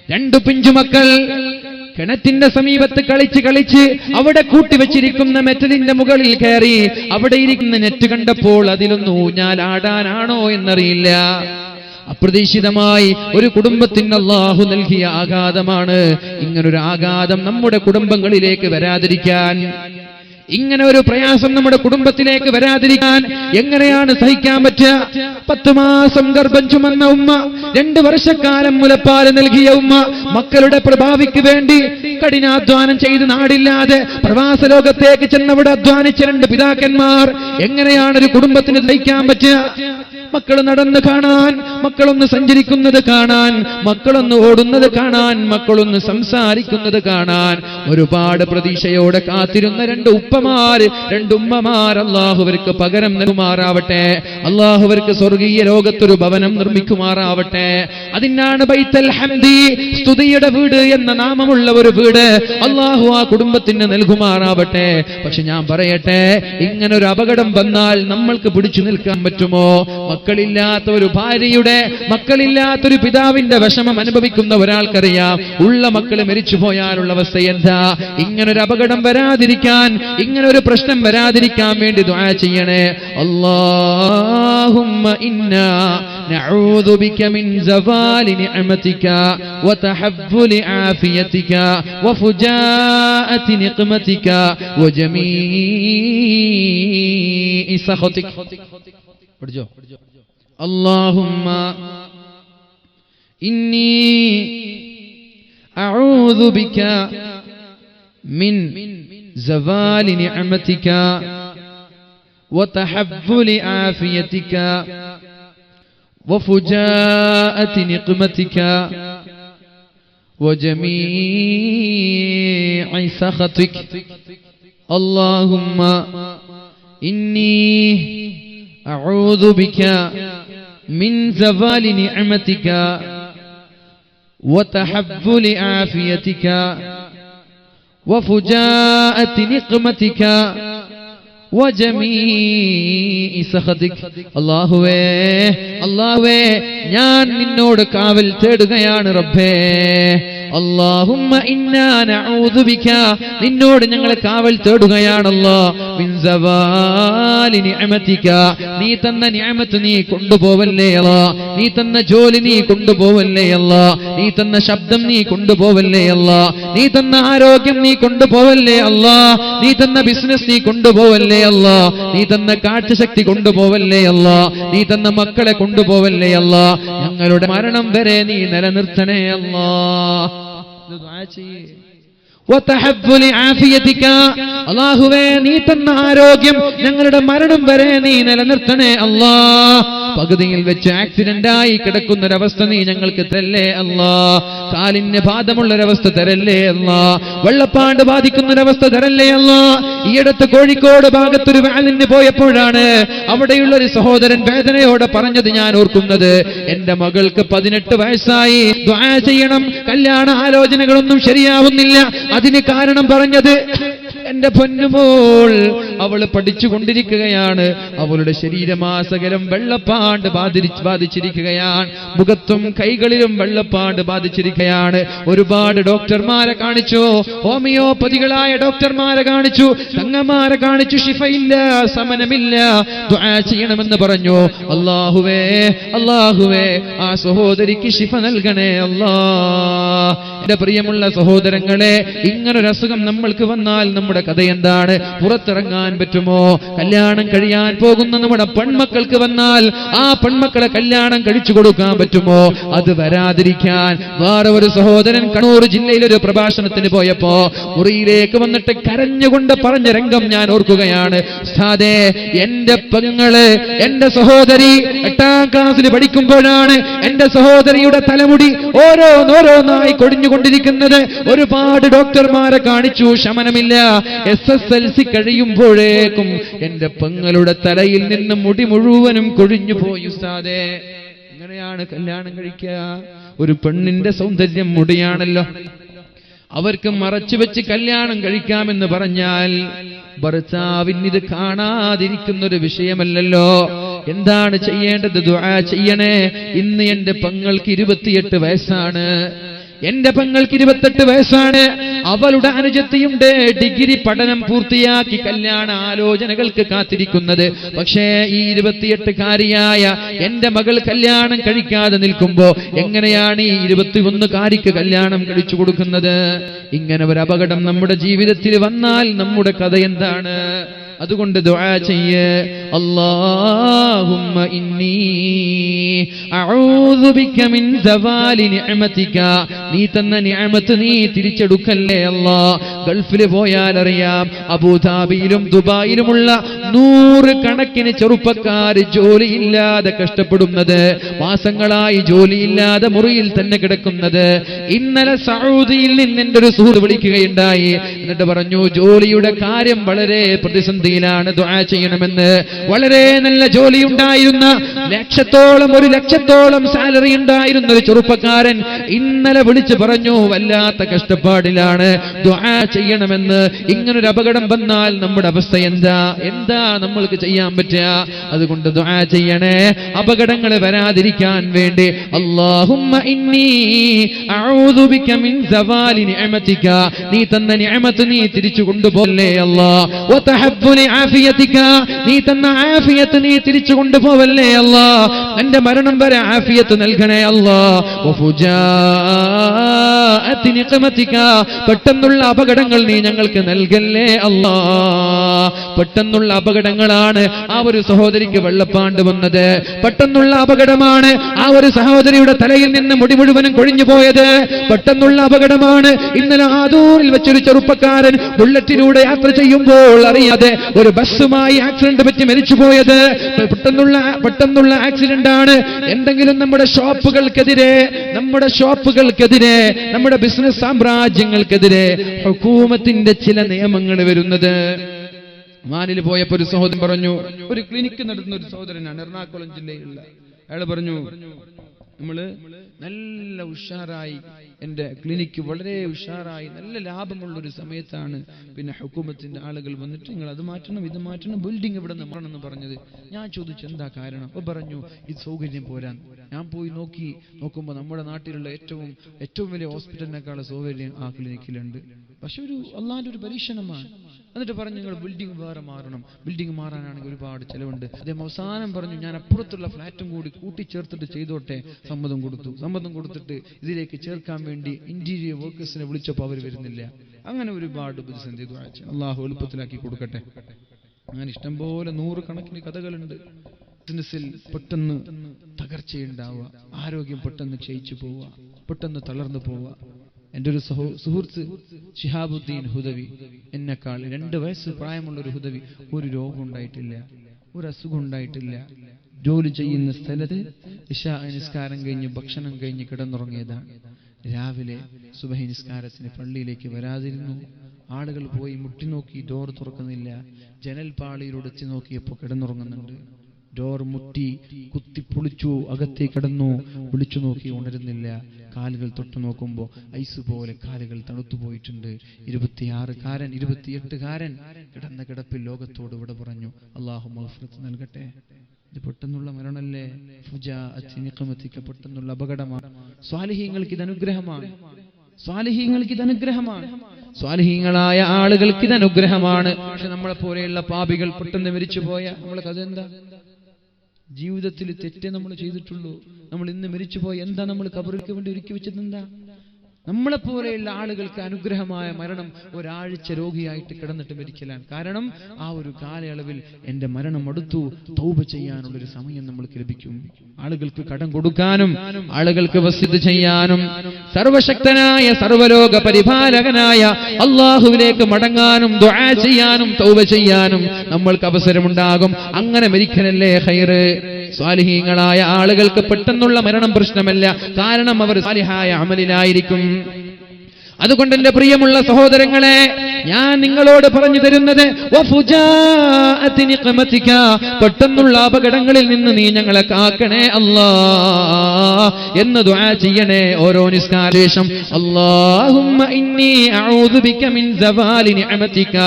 2 പിഞ്ചുമക്കൾ കിണറ്റിന്റെ സമീപത്ത് കളിച്ച് അവിടെ കൂട്ടിവെച്ചിരിക്കുന്ന മെറ്റലിന്റെ മുകളിൽ കയറി അവിടെ ഇരിക്കുന്ന നെറ്റ് കണ്ടപ്പോൾ അതിലൊന്ന് ഊഞ്ഞാലാടാനാണോ എന്നറിയില്ല. അപ്രതീക്ഷിതമായി ഒരു കുടുംബത്തിന് അല്ലാഹു നൽകിയ ആഘാതമാണ്. ഇങ്ങനൊരു ആഘാതം നമ്മുടെ കുടുംബങ്ങളിലേക്ക് വരാതിരിക്കാൻ, ഇങ്ങനെ ഒരു പ്രയാസം നമ്മുടെ കുടുംബത്തിലേക്ക് വരാതിരിക്കാൻ എങ്ങനെയാണ് സഹിക്കാൻ പറ്റുക? 10 മാസം ഗർഭം ചുമന്ന ഉമ്മ, 2 വർഷക്കാലം മുലപ്പാല് നൽകിയ ഉമ്മ, മക്കളുടെ പ്രഭാവിക്ക് വേണ്ടി കഠിനാധ്വാനം ചെയ്ത് നാടില്ലാതെ പ്രവാസ ലോകത്തേക്ക് ചെന്നവിടെ അധ്വാനിച്ച 2 പിതാക്കന്മാർ, എങ്ങനെയാണ് ഒരു കുടുംബത്തിന് സഹിക്കാൻ പറ്റുക? മക്കൾ നടന്ന് കാണാൻ, മക്കളൊന്ന് സഞ്ചരിക്കുന്നത് കാണാൻ, മക്കളൊന്ന് ഓടുന്നത് കാണാൻ, മക്കളൊന്ന് സംസാരിക്കുന്നത് കാണാൻ ഒരുപാട് പ്രതീക്ഷയോടെ കാത്തിരുന്ന 2 ഉപ്പമാര്, 2 ഉമ്മമാർ അല്ലാഹുവർക്ക് പകരം നൽകുമാറാവട്ടെ. അല്ലാഹുവർക്ക് സ്വർഗീയ ലോകത്തൊരു ഭവനം നിർമ്മിക്കുമാറാവട്ടെ. അതിനാണ് ബൈത്തുൽ ഹംദി, സ്തുതിയുടെ വീട് എന്ന നാമമുള്ള ഒരു വീട് അല്ലാഹു ആ കുടുംബത്തിന് നൽകുമാറാവട്ടെ. പക്ഷെ ഞാൻ പറയട്ടെ, ഇങ്ങനൊരു അപകടം വന്നാൽ നമ്മൾക്ക് പിടിച്ചു നിൽക്കാൻ പറ്റുമോ? മക്കളില്ലാത്ത ഒരു ഭാര്യയുടെ, മക്കളില്ലാത്തൊരു പിതാവിന്റെ വിഷമം അനുഭവിക്കുന്ന ഒരാൾക്കറിയാം. ഉള്ള മക്കള് മരിച്ചു പോയാലുള്ള അവസ്ഥ എന്താ? ഇങ്ങനൊരു അപകടം വരാതിരിക്കാൻ, ഇങ്ങനൊരു പ്രശ്നം വരാതിരിക്കാൻ വേണ്ടി ദുആ ചെയ്യണേ. അല്ലാഹുമ്മ ഇന്നാ നഊദു ബിക മിൻ സവാലി നിഅമതിക വതഹവ്വുലി ആഫിയതിക വഫുജാഅതി നിഖ്മതിക വജമീഇ സഖതിക. പഠിച്ചോ? اللهم إني أعوذ بك من زوال نعمتك وتحول عافيتك وفجاءة نقمتك وجميع سخطك. اللهم إني أعوذ بك من زوال نعمتك وتحول عافيتك وفجاءة نقمتك وجميع سخطك. അല്ലാഹുവേ ഞാൻ നിന്നോട് കാവൽ തേടുകയാണ് റബ്ബേ. അല്ലാഹുമ്മ ഇന്നാ നഊദു ബിക, നിന്നോട് ഞങ്ങൾ കാവൽ തേടുകയാണല്ലോ. മിൻ സവാലി നിഅമതിക, നീ തന്ന നിഅമത്ത് നീ കൊണ്ടുപോവല്ലേ അല്ലാ. നീ തന്ന ജോലി നീ കൊണ്ടുപോവല്ലേ അല്ലാ. നീ തന്ന ശബ്ദം നീ കൊണ്ടുപോവല്ലേ അല്ലാ. നീ തന്ന ആരോഗ്യം നീ കൊണ്ടുപോവല്ലേ അല്ലാ. നീ തന്ന ബിസിനസ് നീ കൊണ്ടുപോവല്ലേ അല്ലാ. നീ തന്ന കാഴ്ചശക്തി കൊണ്ടുപോവല്ലേ അല്ലാ. നീ തന്ന മക്കളെ കൊണ്ടുപോവല്ലേ അല്ലാ. ഞങ്ങളുടെ മരണം വരെ നീ നിലനിർത്തണേ അല്ലാ. അല്ലാഹുവേ നീ തന്ന ആരോഗ്യം ഞങ്ങളുടെ മരണം വരെ നീ നിലനിർത്തണേ അല്ലാ. പകുതിയിൽ വെച്ച് ആക്സിഡന്റ് ആയി കിടക്കുന്നൊരവസ്ഥ നീ ഞങ്ങൾക്ക് തരല്ലേ അല്ലാ. കാലിന് ബാധമുള്ളൊരവസ്ഥ തരല്ലേ അല്ലാ. വെള്ളപ്പാണ്ട് ബാധിക്കുന്നൊരവസ്ഥ തരല്ലേ അല്ലാ. ഈയടുത്ത് കോഴിക്കോട് ഭാഗത്തൊരു വാലിന് പോയപ്പോഴാണ് അവിടെയുള്ള ഒരു സഹോദരൻ വേദനയോടെ പറഞ്ഞത് ഞാൻ ഓർക്കുന്നത്. എന്റെ മകൾക്ക് 18 വയസ്സായി, ദുആ ചെയ്യണം, കല്യാണ ആലോചനകളൊന്നും ശരിയാവുന്നില്ല. അതിന് കാരണം പറഞ്ഞത്, എന്റെ പൊന്നുമോൾ അവള് പഠിച്ചുകൊണ്ടിരിക്കുകയാണ്, അവളുടെ ശരീരമാസകലം വെള്ളപ്പാണ്ട് ബാധിച്ചിരിക്കുകയാണ്, മുഖത്തും കൈകളിലും വെള്ളപ്പാണ്ട് ബാധിച്ചിരിക്കുകയാണ്. ഒരുപാട് ഡോക്ടർമാരെ കാണിച്ചു, ഹോമിയോപ്പതികളായ ഡോക്ടർമാരെ കാണിച്ചു, തങ്ങന്മാരെ കാണിച്ചു, ശിഫയില്ല, സമനമില്ല, ദുആ ചെയ്യണമെന്ന് പറഞ്ഞു. അല്ലാഹുവേ ആ സഹോദരിക്ക് ശിഫ നൽകണേ അല്ലാ. എന്റെ പ്രിയമുള്ള സഹോദരങ്ങളെ, ഇങ്ങനൊരു അസുഖം നമ്മൾക്ക് വന്നാൽ നമ്മുടെ കഥ എന്താണ്? പുറത്തിറങ്ങാൻ പറ്റുമോ? കല്യാണം കഴിയാൻ പോകുന്ന നമ്മുടെ പെൺമക്കൾക്ക് വന്നാൽ ആ പെൺമക്കളെ കല്യാണം കഴിച്ചു കൊടുക്കാൻ പറ്റുമോ? അത് വരാതിരിക്കാൻ വേറെ ഒരു സഹോദരൻ കണ്ണൂർ ജില്ലയിലൊരു പ്രഭാഷണത്തിന് പോയപ്പോ മുറിയിലേക്ക് വന്നിട്ട് കരഞ്ഞുകൊണ്ട് പറഞ്ഞ രംഗം ഞാൻ ഓർക്കുകയാണ്. ഉസ്താദേ, എന്റെ പെങ്ങള്, എന്റെ സഹോദരി 8ാം ക്ലാസ്സിൽ പഠിക്കുമ്പോഴാണ് എന്റെ സഹോദരിയുടെ തലമുടി ഓരോന്നായി കൊടിഞ്ഞുകൊണ്ടിരിക്കുന്നത്. ഒരുപാട് ഡോക്ടർമാരെ കാണിച്ചു, ശമനമില്ല. SSLC കഴിയുമ്പോഴേക്കും എന്റെ പെങ്ങളുടെ തലയിൽ നിന്ന് മുടി മുഴുവനും കൊഴിഞ്ഞു പോയി. ഉസ്താദേ, എങ്ങനെയാണ് കല്യാണം കഴിക്കുക? ഒരു പെണ്ണിന്റെ സൗന്ദര്യം മുടിയാണല്ലോ. അവർക്ക് മറച്ചു വെച്ച് കല്യാണം കഴിക്കാമെന്ന് പറഞ്ഞാൽ ഭർത്താവിന് ഇത് കാണാതിരിക്കുന്നൊരു വിഷയമല്ലല്ലോ. എന്താണ് ചെയ്യേണ്ടത്? ദുആ ചെയ്യണേ. ഇന്ന് എന്റെ പെങ്ങൾക്ക് 28 വയസ്സാണ്. എന്റെ പെങ്ങൾക്ക് 28 വയസ്സാണ്, അവളുടെ അനുജത്തിയുണ്ട് ഡിഗ്രി പഠനം പൂർത്തിയാക്കി കല്യാണ ആലോചനകൾക്ക് കാത്തിരിക്കുന്നത്. പക്ഷേ ഈ 28-കാരിയായ എന്റെ മകൾ കല്യാണം കഴിക്കാതെ നിൽക്കുമ്പോ എങ്ങനെയാണ് ഈ 21-കാരിക്ക് കല്യാണം കഴിച്ചു കൊടുക്കുന്നത്? ഇങ്ങനെ ഒരു അപകടം നമ്മുടെ ജീവിതത്തിൽ വന്നാൽ നമ്മുടെ കഥ എന്താണ്? അതുകൊണ്ട് ദുആ ചെയ്യ്, അല്ലാഹുമ്മ ഇന്നി അഊദു ബിക മിൻ സവാലി നിഅമതിക. നീ തന്ന നിഅമത്ത് നീ തിരിച്ചെടുക്കല്ലേ അല്ലാ. ഗൾഫിൽ പോയാൽ അറിയാം, അബൂദാബിയിലും ദുബായിലുമുള്ള 100 കണക്കിന് ചെറുപ്പക്കാർ ജോലിയില്ലാതെ കഷ്ടപ്പെടുന്നത്, മാസങ്ങളായി ജോലിയില്ലാതെ മുറിയിൽ തന്നെ കിടക്കുന്നത്. ഇന്നലെ സൗദിയിൽ നിന്ന് എന്റെ ഒരു സുഹൃത്ത് വിളിക്കുകയുണ്ടായി. എന്നിട്ട് പറഞ്ഞു, ജോലിയുടെ കാര്യം വളരെ പ്രതിസന്ധിയിലാണ്, ദുആ ചെയ്യണമെന്ന്. വളരെ നല്ല ജോലി ഉണ്ടായിരുന്ന, 1 ലക്ഷത്തോളം സാലറി ഉണ്ടായിരുന്ന ഒരു ചെറുപ്പക്കാരൻ ഇന്നലെ വിളിച്ചു പറഞ്ഞു, വല്ലാത്ത കഷ്ടപ്പാടിലാണ്, ദുആ ചെയ്യണമെന്ന്. ഇങ്ങനൊരു അപകടം വന്നാൽ നമ്മുടെ അവസ്ഥ എന്താ നമ്മൾക്ക് ചെയ്യാൻ പറ്റുക? അതുകൊണ്ട് ദുആ ചെയ്യണേ, അപകടങ്ങൾ വരാതിരിക്കാൻ വേണ്ടി. അല്ലാഹുമ്മ ഇന്നി അഊദു ബിക മിൻ സവാലി നിഅമതിക. നീ തന്ന നിഅമത്ത് നീ തിരിച്ചു കൊണ്ടുപോകല്ലേ അല്ലാ. വതഹബ്ബുലി ആഫിയതിക. നീ തന്ന ആഫിയത്ത് നീ തിരിച്ചു കൊണ്ടുപോവല്ലേ അല്ലാ. എന്റെ മരണം വരെ ആഫിയത്ത് നൽകണേ അല്ലാ. വഫുജാഅതി നിഖമതിക. പെട്ടെന്നുള്ള അപകടങ്ങൾ നീ ഞങ്ങൾക്ക് നൽകല്ലേ അല്ലാ. പെട്ടെന്നുള്ള അപകടങ്ങളാണ് ആ ഒരു സഹോദരിക്ക് വെള്ളപ്പാണ്ട് വന്നത്. പെട്ടെന്നുള്ള അപകടമാണ് ആ ഒരു സഹോദരിയുടെ തലയിൽ നിന്ന് മുടി മുഴുവനും കൊഴിഞ്ഞു പോയത്. പെട്ടെന്നുള്ള അപകടമാണ് ഇന്നലെ ആദൂരിൽ വെച്ചൊരു ചെറുപ്പക്കാരൻ ബുള്ളറ്റിലൂടെ യാത്ര ചെയ്യുമ്പോൾ അറിയാതെ ഒരു ബസ്സുമായി ആക്സിഡന്റ് പറ്റി മരിച്ചുപോയത്. പെട്ടെന്നുള്ള ആക്സിഡന്റ് ആണ്. എന്തെങ്കിലും നമ്മുടെ ഷോപ്പുകൾക്കെതിരെ, നമ്മുടെ ബിസിനസ് സാമ്രാജ്യങ്ങൾക്കെതിരെ ഹുകൂമത്തിന്റെ ചില നിയമങ്ങൾ വരുന്നത്. മാനിൽ പോയപ്പോ ഒരു സഹോദരൻ പറഞ്ഞു, ഒരു ക്ലിനിക്ക് നടത്തുന്ന ഒരു സഹോദരനാണ്, എറണാകുളം ജില്ലയിലുള്ള. അയാൾ പറഞ്ഞു, നമ്മള് നല്ല ഉഷാറായി, എന്റെ ക്ലിനിക്ക് വളരെ ഉഷാറായി നല്ല ലാഭമുള്ളൊരു സമയത്താണ് പിന്നെ ഹുകൂമത്തിന്റെ ആളുകൾ വന്നിട്ട് നിങ്ങൾ അത് മാറ്റണം ഇത് മാറ്റണം, ബിൽഡിംഗ് ഇവിടെ നിന്ന് മാറണമെന്ന് പറഞ്ഞത്. ഞാൻ ചോദിച്ചു എന്താ കാരണം? അപ്പൊ പറഞ്ഞു, ഇത് സൗകര്യം പോരാൻ. ഞാൻ പോയി നോക്കുമ്പോൾ നമ്മുടെ നാട്ടിലുള്ള ഏറ്റവും വലിയ ഹോസ്പിറ്റലിനേക്കാളും സൗകര്യം ആ ക്ലിനിക്കിലുണ്ട്. പക്ഷെ അള്ളാന്റെ ഒരു പരീക്ഷണമാണ്. എന്നിട്ട് പറഞ്ഞു, നിങ്ങൾ ബിൽഡിംഗ് വേറെ മാറണം. ബിൽഡിംഗ് മാറാനാണെങ്കിൽ ഒരുപാട് ചെലവുണ്ട്. അദ്ദേഹം അവസാനം പറഞ്ഞു, ഞാൻ അപ്പുറത്തുള്ള ഫ്ലാറ്റും കൂടി കൂട്ടിച്ചേർത്തിട്ട് ചെയ്തോട്ടെ. സമ്മതം കൊടുത്തിട്ട് ഇതിലേക്ക് ചേർക്കാൻ വേണ്ടി ഇന്റീരിയർ വർക്കേഴ്സിനെ വിളിച്ചപ്പോൾ അവർ വരുന്നില്ല. അങ്ങനെ ഒരുപാട് പ്രതിസന്ധി. അള്ളാഹു എളുപ്പത്തിലാക്കി കൊടുക്കട്ടെ. അങ്ങനെ ഇഷ്ടംപോലെ 100 കണക്കിന് കഥകളുണ്ട്. ബിസിനസ്സിൽ പെട്ടെന്ന് തകർച്ചയുണ്ടാവുക, ആരോഗ്യം പെട്ടെന്ന് ക്ഷയിച്ചു പോവുക, പെട്ടെന്ന് തളർന്നു പോവുക. എൻ്റെ ഒരു സുഹൃത്ത് ശിഹാബുദ്ദീൻ ഹുദവി, എന്നെക്കാൾ 2 വയസ്സ് പ്രായമുള്ള ഒരു ഹുദവി, ഒരു രോഗം ഉണ്ടായിട്ടില്ല, ഒരു അസുഖം ഉണ്ടായിട്ടില്ല. ജോലി ചെയ്യുന്ന സ്ഥലത്ത് ഇശാ നിസ്കാരം കഴിഞ്ഞ് ഭക്ഷണം കഴിഞ്ഞ് കിടന്നുറങ്ങിയതാണ്. രാവിലെ സുബഹി നിസ്കാരത്തിന് പള്ളിയിലേക്ക് വരാതിരുന്നു. ആളുകൾ പോയി മുട്ടി നോക്കി, ഡോർ തുറക്കുന്നില്ല. ജനൽപാളിയിലൂടെ എത്തി നോക്കിയപ്പോൾ കിടന്നുറങ്ങുന്നുണ്ട്. ഡോർ മുട്ടി കുത്തിപ്പൊളിച്ചു, അകത്തേക്ക് കിടന്നു. വിളിച്ചു നോക്കി, ഉണരുന്നില്ല. കാലുകൾ തൊട്ടു നോക്കുമ്പോൾ ഐസ് പോലെ കാലുകൾ തണുത്തു പോയിട്ടുണ്ട്. 28-കാരൻ കിടന്ന കിടപ്പിൽ ലോകത്തോട് ഇവിടെ പറഞ്ഞു, അല്ലാഹു മഗ്ഫിറത്ത് നൽകട്ടെ. ഇത് പെട്ടെന്നുള്ള മരണല്ലേ? പെട്ടെന്നുള്ള അപകടമാണ്. സ്വാലിഹീങ്ങൾക്ക് ഇത് അനുഗ്രഹമാണ്. സ്വാലിഹീങ്ങളായ ആളുകൾക്ക് ഇത് അനുഗ്രഹമാണ്. പക്ഷെ നമ്മളെ പോലെയുള്ള പാപികൾ പെട്ടെന്ന് മരിച്ചു പോയ നമ്മളെ കഥ എന്താ? ജീവിതത്തിൽ തെറ്റേ നമ്മൾ ചെയ്തിട്ടുള്ളൂ. നമ്മൾ ഇന്ന് മരിച്ചുപോയി എന്താ നമ്മൾ ഖബറിക്ക് വേണ്ടി ഒരുക്കി വെച്ചത്? എന്താ? നമ്മളെപ്പോലെയുള്ള ആളുകൾക്ക് അനുഗ്രഹമായ മരണം ഒരാഴ്ച രോഗിയായിട്ട് കിടന്നിട്ട് മരിക്കലാണ്. കാരണം ആ ഒരു കാലയളവിൽ എന്റെ മരണം അടുത്തു, തൗബ ചെയ്യാനുള്ളൊരു സമയം നമ്മൾക്ക് ലഭിക്കും. ആളുകൾക്ക് കടം കൊടുക്കാനും ആളുകൾക്ക് വസിയത്ത് ചെയ്യാനും സർവശക്തനായ സർവലോക പരിപാലകനായ അല്ലാഹുവിലേക്ക് മടങ്ങാനും ദുആ ചെയ്യാനും തൗബ ചെയ്യാനും നമ്മൾക്ക് അവസരമുണ്ടാകും. അങ്ങനെ മരിക്കലല്ലേ ഖൈറ്. സ്വാലിഹീങ്ങളായ ആളുകൾക്ക് പെട്ടെന്നുള്ള മരണം പ്രശ്നമല്ല, കാരണം അവർ സാലിഹായ അമലിലായിരിക്കും. അതുകൊണ്ട് എന്റെ പ്രിയമുള്ള സഹോദരങ്ങളെ, ഞാൻ നിങ്ങളോട് പറഞ്ഞു തരുന്നത് വഫുജാഅതി നിഖമതിക, പെട്ടെന്നുള്ള അപകടങ്ങളിൽ നിന്ന് നീ ഞങ്ങളെ കാക്കണേ അല്ലാ എന്ന് ദുആ ചെയ്യണേ ഓരോ നിസ്കാരശേഷം. അല്ലാഹുമ്മ ഇന്നി അഊദു ബിക മിൻ സവാലി നിഅമതിക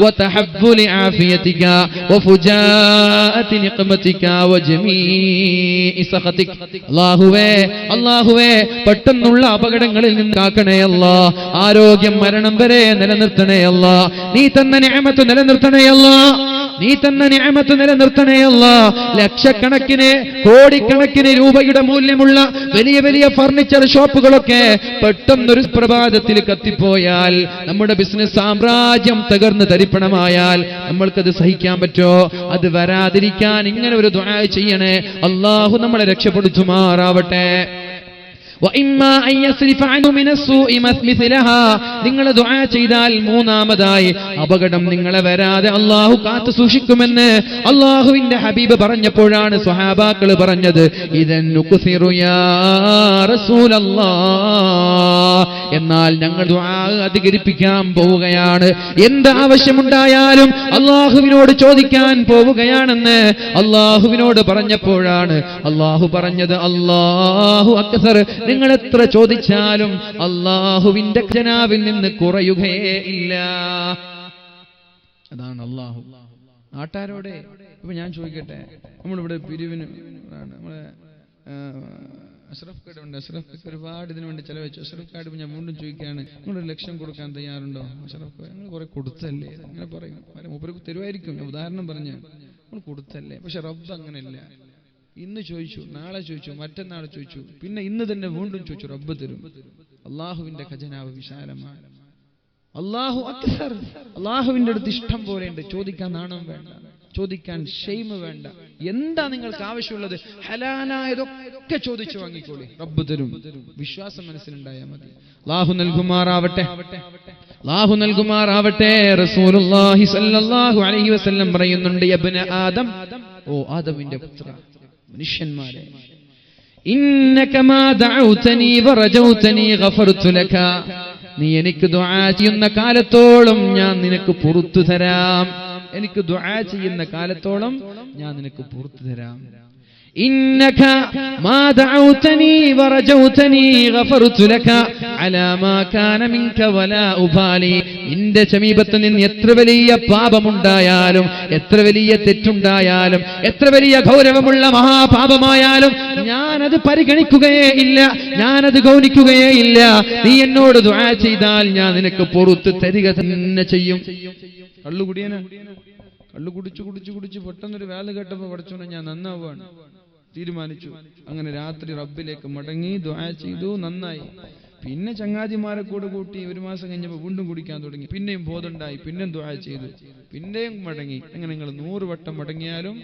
വതഹബ്ബുലി ആഫിയതിക വഫുജാഅതി നിഖമതിക വജമീഇ സഖതിക. അല്ലാഹുവേ പെട്ടെന്നുള്ള അപകടങ്ങളിൽ നിന്ന് കാക്കണേ അല്ലാ, ആരോഗ്യം മരണം വരെ നിലനിർത്തണേ അല്ലാ, നീ തന്ന നിഅമത്ത് നിലനിർത്തണേ അല്ലാ, നീ തന്ന നിഅമത്ത് നിലനിർത്തണേ അല്ലാ. ലക്ഷക്കണക്കിന് കോടിക്കണക്കിന് രൂപയുടെ മൂല്യമുള്ള വലിയ വലിയ ഫർണിച്ചർ ഷോപ്പുകളൊക്കെ പെട്ടെന്നൊരു പ്രഭാതത്തിൽ കത്തിപ്പോയാൽ, നമ്മുടെ ബിസിനസ് സാമ്രാജ്യം തകർന്ന് തരിപ്പണമായാൽ നമ്മൾക്കത് സഹിക്കാൻ പറ്റോ? അത് വരാതിരിക്കാൻ ഇങ്ങനെ ഒരു ദുആ ചെയ്യണേ. അല്ലാഹു നമ്മളെ രക്ഷപ്പെടുത്തുമാറാവട്ടെ. നിങ്ങൾ ദുആ ചെയ്താൽ മൂന്നാമതായി അപകടം നിങ്ങളെ വരാതെ അള്ളാഹു കാത്തു സൂക്ഷിക്കുമെന്ന് അള്ളാഹുവിന്റെ ഹബീബ് പറഞ്ഞപ്പോഴാണ് സ്വഹാബാക്കൾ പറഞ്ഞത്, എന്നാൽ ഞങ്ങൾ ദുആ അധികരിപ്പിക്കാൻ പോവുകയാണ്, എന്ത് ആവശ്യമുണ്ടായാലും അള്ളാഹുവിനോട് ചോദിക്കാൻ പോവുകയാണെന്ന് അള്ളാഹുവിനോട് പറഞ്ഞപ്പോഴാണ് അള്ളാഹു പറഞ്ഞത്, അല്ലാഹു അക്ബർ, നിങ്ങൾ എത്ര ചോദിച്ചാലും അള്ളാഹുവിന്റെ ഖജനാവിൽ നിന്ന് കുറയുകയേ ഇല്ല. അതാണ് അള്ളാഹു. നാട്ടാരോടെ ഇപ്പൊ ഞാൻ ചോദിക്കട്ടെ, നമ്മളിവിടെ പിരിവിന് നമ്മളെ അഷ്റഫ് കാർഡ് ഉണ്ട്, അഷ്റഫ് ഒരുപാട് ഇതിനു വേണ്ടി ചെലവഴിച്ചു. അഷ്റഫ് കാർഡ് ഞാൻ വീണ്ടും ചോദിക്കുകയാണ്, നിങ്ങളൊരു ലക്ഷം കൊടുക്കാൻ തയ്യാറുണ്ടോ? അഷ്റഫ് നിങ്ങൾ കുറെ കൊടുത്തല്ലേ അങ്ങനെ പറയും, മൂപ്പർക്ക് തരുമായിരിക്കും, ഉദാഹരണം പറഞ്ഞ നമ്മൾ കൊടുത്തല്ലേ. പക്ഷെ റബ്ബ് അങ്ങനെയല്ല. ഇന്ന് ചോദിച്ചു, നാളെ ചോദിച്ചു, മറ്റന്നാൾ ചോദിച്ചു, പിന്നെ ഇന്ന് തന്നെ വീണ്ടും ചോദിച്ചു, റബ്ബ് തരും. അള്ളാഹുവിന്റെ ഖജനാവ് വിശാലമാണ്. അള്ളാഹു അക്ബർ. അള്ളാഹുവിന്റെ അടുത്ത് ഇഷ്ടം പോലെ ഉണ്ട്. ചോദിക്കാൻ നാണം വേണ്ട, ചോദിക്കാൻ ഷെയ്മ വേണ്ട. എന്താ നിങ്ങൾക്ക് ആവശ്യമുള്ളത് ഹലാലായതൊക്കെ ചോദിച്ചു വാങ്ങിക്കോളി, റബ്ബ് തരും. വിശ്വാസം മനസ്സിലുണ്ടായാൽ മതി. അല്ലാഹു നൽകുമാറാവട്ടെ, അല്ലാഹു നൽകുമാറാവട്ടെ. റസൂലുള്ളാഹി സ്വല്ലല്ലാഹു അലൈഹി വസല്ലം പറയുന്നുണ്ട്, യബ്ന ആദം, ഓ ആദമിന്റെ പുത്ര, മനുഷ്യന്മാരെ, ഇന്നക മാ ദഅൗതനി വറജൗതനി ഗഫർതു ലക, നീ എനിക്ക് ദുആ ചെയ്യുന്ന കാലത്തോളം ഞാൻ നിനക്ക് പുറത്തു തരാം. എനിക്ക് ദുആ ചെയ്യുന്ന കാലത്തോളം ഞാൻ നിനക്ക് പുറത്തു തരാം. ഇന്നക മാ ദഅൗതനി വറജൗതനി ഗഫർതു ലക അലാ മാ കാന മിൻക വലാ ഉബാലി, നിന്റെ സമീപത്ത് നിന്ന് എത്ര വലിയ പാപമുണ്ടായാലും, എത്ര വലിയ തെറ്റുണ്ടായാലും, എത്ര വലിയ ഗൗരവമുള്ള മഹാപാപമായാലും ഞാനത് പരിഗണിക്കുകയേ ഇല്ല, ഞാനത് ഗൗനിക്കുകയേ ഇല്ല. നീ എന്നോട് ദുആ ചെയ്താൽ ഞാൻ നിനക്ക് പുറത്ത് തരിക തന്നെ ചെയ്യും. കള്ളുകുടിയന കള്ളു കുടിച്ചു പെട്ടെന്നൊരു വേല കേട്ടപ്പോ പഠിച്ചോണ്ട് ഞാൻ നന്നാവാണ് തീരുമാനിച്ചു. അങ്ങനെ രാത്രി റബ്ബിലേക്ക് മടങ്ങി ദുആ ചെയ്തു, നന്നായി. പിന്നെ ചങ്ങാതിമാരെ കൂടെ കൂട്ടി ഒരു മാസം കഴിഞ്ഞപ്പോൾ വീണ്ടും കുടിക്കാൻ തുടങ്ങി. പിന്നെയും ബോധമുണ്ടായി, പിന്നെയും ദുആ ചെയ്തു, പിന്നെയും മടങ്ങി. അങ്ങനെ നിങ്ങൾ 100 വട്ടം മടങ്ങിയാലും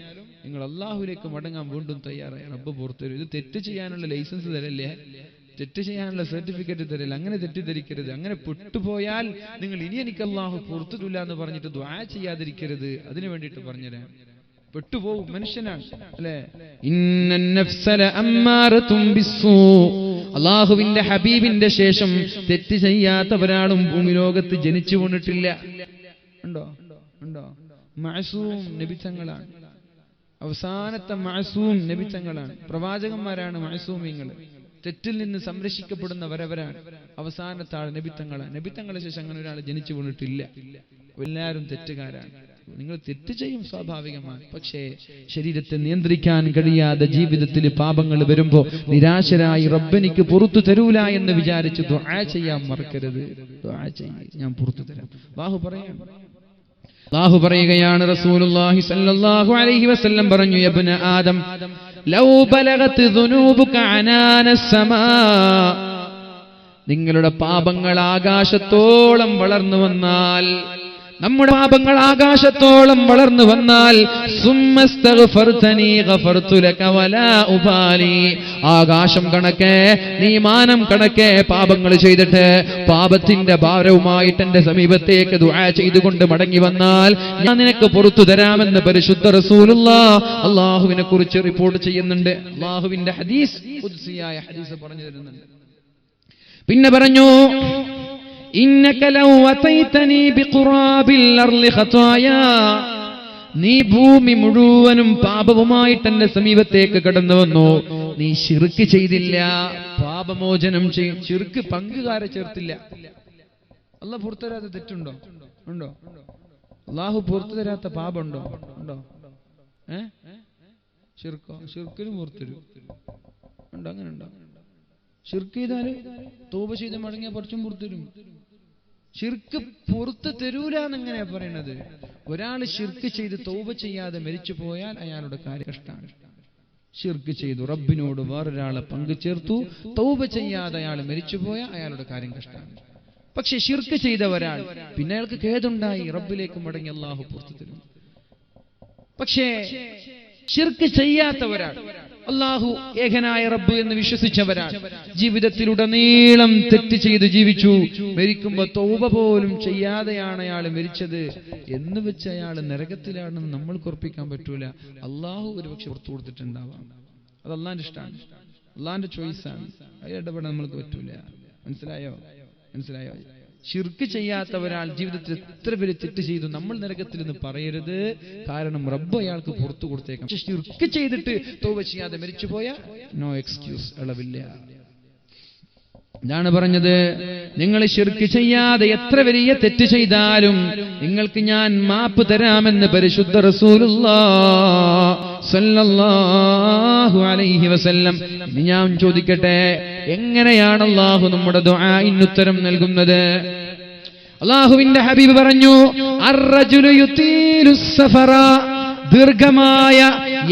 നിങ്ങൾ അള്ളാഹുവിലേക്ക് മടങ്ങാൻ വീണ്ടും തയ്യാറായി, റബ്ബ് പുറത്തുവരും. ഇത് തെറ്റ് ചെയ്യാനുള്ള ലൈസൻസ് തരല്ലേ, തെറ്റ് ചെയ്യാനുള്ള സർട്ടിഫിക്കറ്റ് തരില്ല. അങ്ങനെ തെറ്റിദ്ധരിക്കരുത്. അങ്ങനെ പെട്ടുപോയാൽ നിങ്ങൾ ഇനി എനിക്ക് അള്ളാഹു പുറത്തില്ല എന്ന് പറഞ്ഞിട്ട് ദുആ ചെയ്യാതിരിക്കരുത്. അതിനു വേണ്ടിയിട്ട് പറഞ്ഞുതരാം. പെട്ടുപോകും, മനുഷ്യനാണ് അല്ലെ. അള്ളാഹുവിന്റെ ഹബീബിന്റെ ശേഷം തെറ്റ് ചെയ്യാത്ത ഒരാളും ഭൂമി ലോകത്ത് ജനിച്ചു കൊണ്ടിട്ടില്ല. ഉണ്ടോ? മഅസൂം നബിതങ്ങളാണ്. അവസാനത്തെ മഅസൂം നബിതങ്ങളാണ്. പ്രവാചകന്മാരാണ് മഅസൂമിങ്ങൾ. തെറ്റിൽ നിന്ന് സംരക്ഷിക്കപ്പെടുന്നവരവരാണ്. അവസാനത്തെ ആൾ നബിത്തങ്ങളാണ്. നബിത്തങ്ങളെ ശേഷം അങ്ങനെ ഒരാൾ ജനിച്ചു വീണിട്ടില്ല. എല്ലാവരും തെറ്റുകാരാണ്. നിങ്ങൾ തെറ്റ് ചെയ്യും, സ്വാഭാവികമാണ്. പക്ഷേ ശരീരത്തെ നിയന്ത്രിക്കാൻ കഴിയാതെ ജീവിതത്തിൽ പാപങ്ങൾ വരുമ്പോ നിരാശരായി റബ്ബെനിക്ക് പുറത്തു തരൂല എന്ന് വിചാരിച്ച് ദുആ ചെയ്യാൻ മറക്കരുത്. ദുആ ചെയ്യ്, ഞാൻ പുറത്തു തരാം. അല്ലാഹു പറയുകയാണ്, റസൂലുള്ളാഹി സ്വല്ലല്ലാഹു അലൈഹി വസല്ലം പറഞ്ഞു, യബ്ന ആദം ലൗ ബലഗത് ദുനൂബുക അനാനസ് സമാ, നിങ്ങളുടെ പാപങ്ങൾ ആകാശത്തോളം വളർന്നു വന്നാൽ, നമ്മുടെ പാപങ്ങൾ ആകാശത്തോളം വളർന്നു വന്നാൽ, സുമ്മസ്തഗ്ഫർതനി ഗഫർതു ലക വലാ ഉബാലി, ആകാശം കണക്കെ നീ മാനം കണക്കെ പാപങ്ങൾ ചെയ്തിട്ട് പാപത്തിന്റെ ഭാരവുമായിട്ട് എന്റെ സമീപത്തേക്ക് ദുആ ചെയ്തുകൊണ്ട് മടങ്ങി വന്നാൽ ഞാൻ നിനക്ക് പുറത്തു തരാമെന്ന് പരിശുദ്ധ റസൂലുള്ളാഹ് അല്ലാഹുവിനെ കുറിച്ച് റിപ്പോർട്ട് ചെയ്യുന്നുണ്ട്. അല്ലാഹുവിന്റെ ഹദീസ്, ഖുദ്സിയായ ഹദീസ് പറഞ്ഞു തരുന്നുണ്ട്. പിന്നെ പറഞ്ഞു, ഇന്നക ലൗ അതൈതനി ബിഖുറാബിൽ അർളി ഖതായാ, നീ ഭൂമി മുഴുവനും പാപവുമായിട്ട് എന്റെ സമീപത്തേക്ക് കടന്നു വന്നു, നീ ശിർക്ക് ചെയ്തില്ല, പാപമോചനം ചെയ്യും. ശിർക്ക് പങ്കുകാരെ ചേർത്തില്ല. അല്ലാഹു പുറത്തു തരാത്ത തെറ്റുണ്ടോ? ഉണ്ടോ? അല്ലാഹു പുറത്തു തരാത്ത പാപമുണ്ടോ? ഉണ്ടോ? ശിർക്കിനും പുറത്തുതരും ഉണ്ടോ? അങ്ങനെ ഉണ്ടോ? ശിർക്ക് ചെയ്താല് തൗബ ചെയ്ത് മടങ്ങിയ കുറച്ചും പുറത്തുതരും. ശിർക്ക് പുറത്ത് തരൂല എന്നെങ്ങനെയാ പറയണത്? ഒരാൾ ശിർക്ക് ചെയ്ത് തൗബ ചെയ്യാതെ മരിച്ചു പോയാൽ അയാളുടെ കാര്യം കഷ്ടാണ്. ശിർക്ക് ചെയ്തു, റബ്ബിനോട് വേറൊരാളെ പങ്കു ചേർത്തു, തൗബ ചെയ്യാതെ അയാൾ മരിച്ചു പോയാൽ അയാളുടെ കാര്യം കഷ്ടാണ്. പക്ഷെ ശിർക്ക് ചെയ്ത ഒരാൾ പിന്നെ അയാൾക്ക് ഖേദുണ്ടായി, റബ്ബിലേക്ക് മടങ്ങി, അല്ലാഹു പുറത്തു തരും. പക്ഷേ ശിർക്ക് ചെയ്യാത്ത ഒരാൾ, അല്ലാഹു ഏകനായ റബ്ബ് എന്ന് വിശ്വസിച്ചവരാൾ, ജീവിതത്തിലുടനീളം തെറ്റ് ചെയ്ത് ജീവിച്ചു, മരിക്കുമ്പോ തൗബ പോലും ചെയ്യാതെയാണ് അയാൾ മരിച്ചത് എന്ന് വെച്ച് അയാൾ നരകത്തിലാണെന്ന് നമ്മൾക്ക് ഉറപ്പിക്കാൻ പറ്റൂല. അല്ലാഹു ഒരുപക്ഷെ പുറത്തു കൊടുത്തിട്ടുണ്ടാവാം. അത് അള്ളാന്റെ ഇഷ്ടമാണ്, അള്ളാന്റെ ചോയ്സാണ്. അത് ഇടപെടാൻ നമ്മൾക്ക് പറ്റൂല. മനസ്സിലായോ? ശിർക്ക് ചെയ്യാത്ത ഒരാൾ ജീവിതത്തിൽ എത്ര പേര് തെറ്റ് ചെയ്തു, നമ്മൾ നരകത്തിൽ നിന്ന് പറയരുത്. കാരണം റബ്ബ് അയാൾക്ക് പുറത്തു കൊടുത്തേക്കാം. പക്ഷെ ശിർക്ക് ചെയ്തിട്ട് തൗബ ചെയ്യാതെ മരിച്ചു പോയാൽ നോ എക്സ്ക്യൂസ്, ഇളവില്ല. ഇതാണ് പറഞ്ഞത്, നിങ്ങൾ ശിർക്ക് ചെയ്യാതെ എത്ര വലിയ തെറ്റ് ചെയ്താലും നിങ്ങൾക്ക് ഞാൻ മാപ്പ് തരാമെന്ന് പരിശുദ്ധ റസൂലുള്ളാഹി സ്വല്ലല്ലാഹു അലൈഹി വസല്ലം. ഇനി ഞാൻ ചോദിക്കട്ടെ, എങ്ങനെയാണ് അല്ലാഹു നമ്മുടെ ദുആഇന് ഉത്തരം നൽകുന്നത്? അല്ലാഹുവിന്റെ ഹബീബ് പറഞ്ഞു, അർറജുലു യുതീലുസ് സഫറ, ദീർഘമായ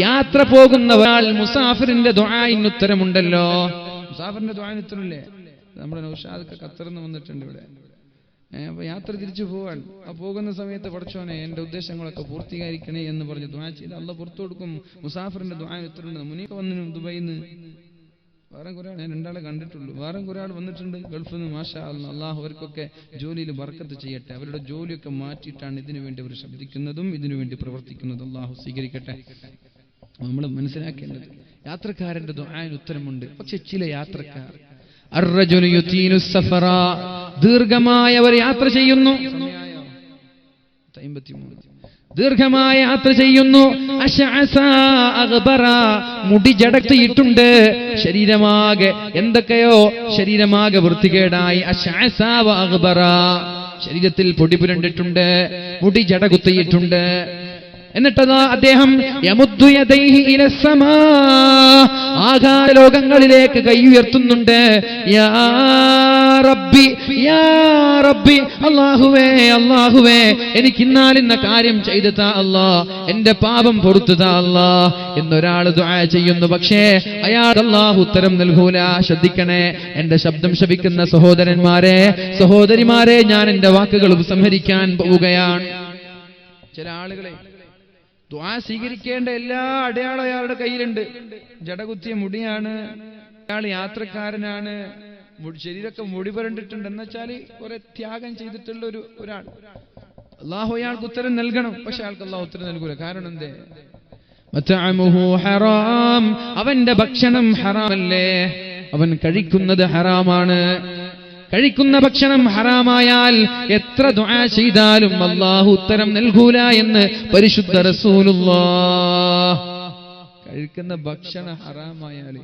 യാത്ര പോകുന്ന ഒരാൾ, മുസാഫിറിന്റെ ദുആഇന് ഉത്തരമുണ്ടല്ലോ. മുസാഫിറിന്റെ ദുആഇന് ഉത്തരമില്ലേ? നമ്മുടെ നൗഷാദ് ഖത്തറിൽ നിന്ന് വന്നിട്ടുണ്ട് ഇവിടെ. അപ്പൊ യാത്ര തിരിച്ചു പോവാൻ, ആ പോകുന്ന സമയത്ത് പഠിച്ചോനെ എന്റെ ഉദ്ദേശങ്ങളൊക്കെ പൂർത്തീകരിക്കണേ എന്ന് പറഞ്ഞ് ദുആ ചെയ്ത് അള്ളാഹ് പുറത്തു കൊടുക്കും. മുസാഫിറിന്റെ ദുആഇന് ഉത്തരമുണ്ട്. മുനീഖ വന്നു ദുബൈന്ന്, വേറെ കുറെ ആൾ, ഞാൻ രണ്ടാളെ കണ്ടിട്ടുള്ളൂ. വേറെ കുറെ ആൾ വന്നിട്ടുണ്ട് ഗൾഫിൽ നിന്ന്. മാഷാ അല്ലാഹ്, അള്ളാഹു അവർക്കൊക്കെ ജോലിയിൽ ബർക്കത്ത് ചെയ്യട്ടെ. അവരുടെ ജോലിയൊക്കെ മാറ്റിയിട്ടാണ് ഇതിനു വേണ്ടി അവർ ശബ്ദിക്കുന്നതും ഇതിനു വേണ്ടി പ്രവർത്തിക്കുന്നതും. അള്ളാഹു സ്വീകരിക്കട്ടെ. നമ്മൾ മനസ്സിലാക്കേണ്ടത്, യാത്രക്കാരന്റെ ദുആഇന് ഉത്തരമുണ്ട്. പക്ഷെ ചില യാത്രക്കാർ അർറജുലു യുതീലുസ് സഫറ, ദീർഘമായ ഒരു യാത്ര ചെയ്യുന്നു. ദീർഘമായ യാത്ര ചെയ്യുന്നു. അശഅസ അഗ്ബറ, മുടി ജടത്തിയിട്ടുണ്ട്, ശരീരമാകെ എന്തൊക്കെയോ ശരീരമാകെ വൃത്തികേടായി. അശഅസ വ അഗ്ബറ, ശരീരത്തിൽ പൊടി പുരണ്ടിട്ടുണ്ട്, മുടി ജട കുത്തിയിട്ടുണ്ട്. എന്നിട്ടതാ അദ്ദേഹം യമുദ്ദു യദൈഹി ഇലസ്സമാ, ആകാശലോകങ്ങളിലേക്ക് കൈ ഉയർത്തുന്നുണ്ട്. യാ റബ്ബി യാ റബ്ബി, അല്ലാഹുവേ അല്ലാഹുവേ, എനിക്ക് ഇന്നാലിന്ന കാര്യം ചെയ്തു താ അല്ലാ, എന്റെ പാപം പൊറുത്തു താ അല്ലാ എന്നൊരാൾ ദുആ ചെയ്യുന്നു. പക്ഷേ അയാൾ അല്ലാഹു ഉത്തരം നൽകൂല. ശ്രദ്ധിക്കണേ എന്റെ ശബ്ദം ശപിക്കുന്ന സഹോദരന്മാരെ, സഹോദരിമാരെ, ഞാൻ എന്റെ വാക്കുകൾ ഉപസംഹരിക്കാൻ പോവുകയാണ്. ചില ആളുകളെ ദുആ സ്വീകരിക്കേണ്ട എല്ലാ അടയാളം അയാളുടെ കയ്യിലുണ്ട്. ജടകുത്തിയ മുടിയാണ്, അയാൾ യാത്രക്കാരനാണ്, ശരീരമൊക്കെ മുടി പുരണ്ടിട്ടുണ്ട്. എന്നുവെച്ചാൽ കുറെ ത്യാഗം ചെയ്തിട്ടുള്ള ഒരാൾ. അല്ലാഹു അയാൾക്ക് ഉത്തരം നൽകണം. പക്ഷെ അയാൾക്ക് അല്ലാഹു ഉത്തരം നൽകൂല. കാരണം എന്തേ? മത്അമുഹു ഹറാം, അവന്റെ ഭക്ഷണം ഹറാമല്ലേ, അവൻ കഴിക്കുന്നത് ഹറാമാണ്. കഴിക്കുന്ന ഭക്ഷണം ഹറാമായാൽ എത്ര ദുആ ചെയ്താലും അല്ലാഹു ഉത്തരം നൽകൂല എന്ന് പരിശുദ്ധ റസൂലുള്ളാഹി. കഴിക്കുന്ന ഭക്ഷണം ഹറാമായാൽ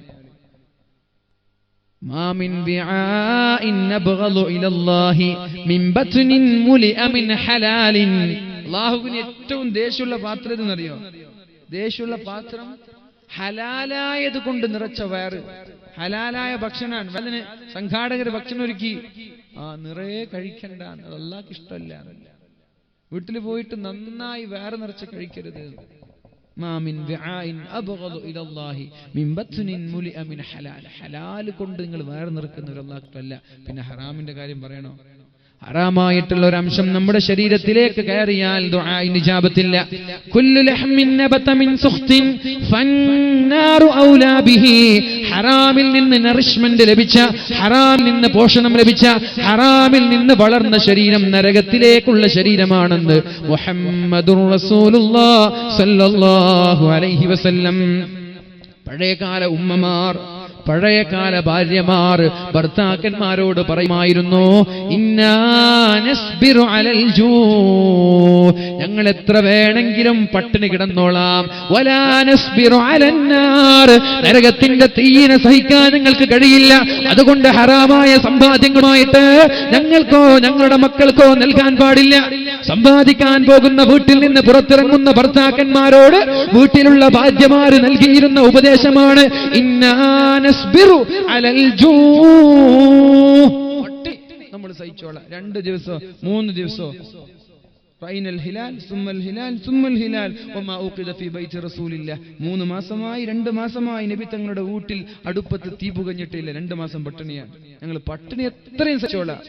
മാ മിൻ ബിആഇൻ നബ്ഗളു ഇലല്ലാഹി മിൻ ബത്നിൻ മുലിഅ മിൻ ഹലാലിൻ. അല്ലാഹുവിന് ഏറ്റവും ദേഷ്യമുള്ള പാത്രം എന്നറിയോ? ദേഷ്യമുള്ള പാത്രം ഹലാലായത് കൊണ്ട് നിറച്ച വയറ്, ഹലാലായ ഭക്ഷണമാണ്. അതിന് സംഘാടകർ ഭക്ഷണം ഒരുക്കി, നിറയെ കഴിക്കണ്ട, അത് അല്ലാഹുവിന് ഇഷ്ടമല്ല. വീട്ടിൽ പോയിട്ട് നന്നായി വയറ് നിറച്ച് കഴിക്കരുത്. ഹലാൽ കൊണ്ട് നിങ്ങൾ വയറ് നിറക്കുന്നവർ അല്ലാഹുവിന് ഇഷ്ടമല്ല. പിന്നെ ഹറാമിന്റെ കാര്യം പറയണോ? ഹറാമായിട്ടുള്ള ഒരു അംശം നമ്മുടെ ശരീരത്തിലേക്ക് കയറിയാൽ ദുആഇന് ഇജാബത്തില്ല. കുല്ലു ലഹ്മിൻ നബത മിൻ സുഖ്തിൻ ഫന്നാറു ഔലാ ബിഹി, ഹറാമിൽ നിന്ന് നറിഷ്മെന്റ് ലഭിച്ച, ഹറാമിൽ നിന്ന് പോഷണം ലഭിച്ച, ഹറാമിൽ നിന്ന് വളർന്ന ശരീരം നരകത്തിലേക്കുള്ള ശരീരമാണെന്ന് മുഹമ്മദുർ റസൂലുള്ളാഹി സ്വല്ലല്ലാഹു അലൈഹി വസല്ലം. പഴയകാല ഉമ്മമാർ പഴയകാല ഭാര്യമാർ ഭർത്താക്കന്മാരോട് പറയുമായിരുന്നു, ഇന്നാ നസ്ബിറു അലൽ ജൂ, ഞങ്ങൾ എത്ര വേണമെങ്കിലും പട്ടിണി കിടന്നോളാം, വലാ നസ്ബിറു അലന്നാർ, നരകത്തിന്റെ തീയിനെ സഹിക്കാൻ ഞങ്ങൾക്ക് കഴിയില്ല, അതുകൊണ്ട് ഹറാമായ സമ്പാദ്യങ്ങളുമായിട്ട് ഞങ്ങൾക്കോ ഞങ്ങളുടെ മക്കൾക്കോ നൽകാൻ പാടില്ല. സമ്പാദിക്കാൻ പോകുന്ന വീട്ടിൽ നിന്ന് പുറത്തിറങ്ങുന്ന ഭർത്താക്കന്മാരോട് വീട്ടിലുള്ള ഭാര്യമാര് നൽകിയിരുന്ന ഉപദേശമാണ്, ഇന്നാ നസ്ബിറു അലൽ ജൂ, നമ്മൾ സഹിച്ചോളാം, 2 ദിവസമോ 3 ദിവസമോ. റഅയ്നൽ ഹിലാൽ സുമ്മൽ ഹിലാൽ സുമ്മൽ ഹിലാൽ വമാ ഉഖിദ ഫീ ബൈതി റസൂലില്ലാഹ്. 3 മാസമായി 2 മാസമായി നബി തങ്ങളുടെ വീട്ടിൽ അടുപ്പത്ത് തീ പുകഞ്ഞിട്ടില്ല. 2 മാസം പട്ടിണിയാണ്. ഞങ്ങൾ പട്ടിണി എത്രയും സഹിച്ചോളാം,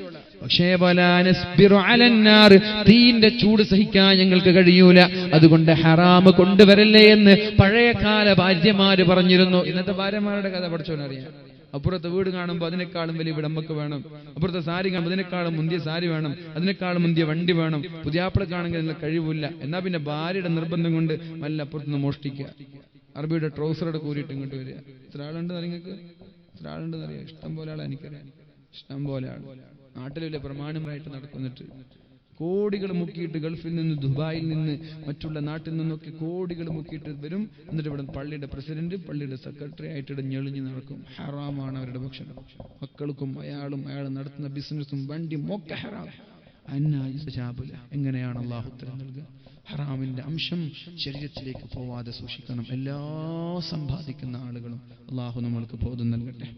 പക്ഷേ വലാ നസ്ബിറു അലന്നാർ, തീന്റെ ചൂട് സഹിക്കാൻ ഞങ്ങൾക്ക് കഴിയൂല, അതുകൊണ്ട് ഹറാം കൊണ്ടുവരല്ലേ എന്ന് പഴയകാല ഭാര്യമാര് പറഞ്ഞിരുന്നു. ഇന്നത്തെ ഭാര്യമാരുടെ കഥ പഠിച്ചോനറിയാം. അപ്പുറത്തെ വീട് കാണുമ്പോൾ അതിനേക്കാളും വലിയ വീട് നമുക്ക് വേണം, അപ്പുറത്തെ സാരി കാണുമ്പോൾ അതിനേക്കാളും മുന്തിയ സാരി വേണം, അതിനേക്കാളും മുന്തിയ വണ്ടി വേണം, പുതിയാപ്പിളക്കാണെങ്കിൽ അതിന് കഴിവില്ല. എന്നാൽ പിന്നെ ഭാര്യയുടെ നിർബന്ധം കൊണ്ട് വല്ല അപ്പുറത്തുനിന്ന് മോഷ്ടിക്കുക, അറബിയുടെ ട്രൗസറോടെ കൂരിയിട്ട് ഇങ്ങോട്ട് വരിക. ഇത്ര ആളുണ്ടെന്ന് നിങ്ങൾക്ക്, ഇത്ര ആളുണ്ടെന്ന് അറിയാം, ഇഷ്ടം പോലെ ആൾ എനിക്കറിയാം, ഇഷ്ടം പോലെ ആൾ നാട്ടിൽ വലിയ പ്രമാണമായിട്ട് നടക്കുന്നിട്ട് കോടികൾ മുക്കിയിട്ട് ഗൾഫിൽ നിന്ന് ദുബായിൽ നിന്ന് മറ്റുള്ള നാട്ടിൽ നിന്നൊക്കെ കോടികൾ മുക്കിയിട്ട് വരും. എന്നിട്ട് ഇവിടെ പള്ളിയുടെ പ്രസിഡന്റ് പള്ളിയുടെ സെക്രട്ടറി ആയിട്ട് ഞെളിഞ്ഞ് നടക്കും. ഹറാമാണ് അവരുടെ ഭക്ഷണം. മക്കൾക്കും അയാൾ നടത്തുന്ന ബിസിനസ്സും വണ്ടിയും ഒക്കെ ഹറാം. എങ്ങനെയാണ് അള്ളാഹു ഉത്തരം നൽകുക? ഹറാമിന്റെ അംശം ശരീരത്തിലേക്ക് പോവാതെ സൂക്ഷിക്കണം. എല്ലാ സമ്പാദിക്കുന്ന ആളുകളും അള്ളാഹു നമ്മൾക്ക് ബോധം നൽകട്ടെ.